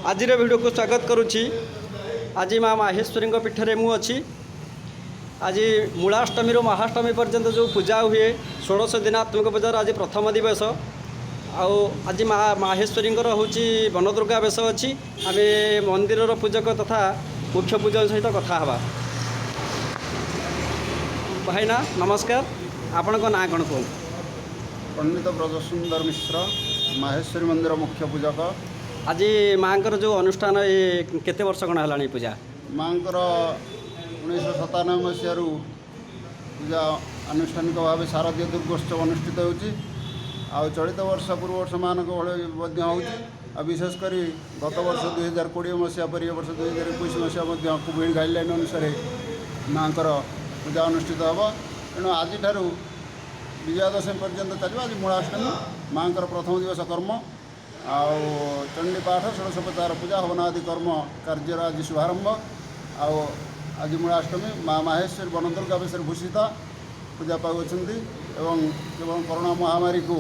आज वीडियो को स्वागत करुच्ची। आज माँ माहेश्वरी पीठरे मु अच्छी। आज मूलाष्टमी महाष्टमी पर्यंत जो पूजा हुए 16 दिनात्मक पूजार आज प्रथम दिवस। आज माँ माहेश्वरी हूँ वनदुर्गा बेश अच्छी। आम मंदिर पूजक तथा मुख्य पूजक सहित कथा हवा। भाईना नमस्कार, आपण ना कौन कह? पंडित ब्रजसुंदर मिश्र, माहेश्वरी मंदिर मुख्य पूजक। आज माँ जो अनुष्ठान ये केते वर्ष कण है पूजा? माँ 1997 मसीह पूजा आनुष्ठानिक भाव शारदीय दुर्गोत्सव अनुष्ठित हो। चलित वर्ष पूर्व वर्ष मान हो विशेषकर गत वर्ष 2020 मसीहा पर वर्ष 2021 मसीहा कोविड गाइडलाइन अनुसार माँ पूजा अनुष्ठित हम। तेणु आज विजयादशमी पर्यंत चलो। आज मूलाष्टमी माँ प्रथम दिवस कर्म चंडी पाठ षोड़शोपचार पूजा हवनादि कर्म कार्यर आज शुभारंभ। आज मूलाष्टमी माँ माहेश्वरी वनदुर्गा बेश भूषिता पूजा पाउछंती एवं केवल कोरोना महामारी को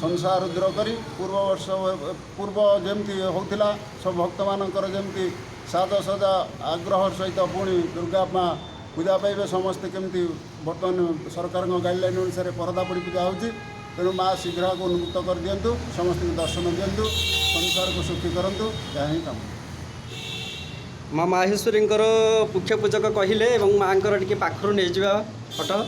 संसार दूर करी पूर्व जमती होता सब भक्त मानकर जमती साज सजा आग्रह सहित पुणी दुर्गा माँ पूजा पाइबे समस्ते केमती बर्तमान सरकार गाइडलाइन अनुसार परदा पड़ी पूजा होची। तेणु माँ शीघ्र को उन्मुक्त कर दिंतु, समस्त दर्शन दिंतु, संसार को सुखी करंतु। यह ही काम माँ माहेश्वरी मुख्य पूजक कहले माँ टी पाखर नहीं जा फटो।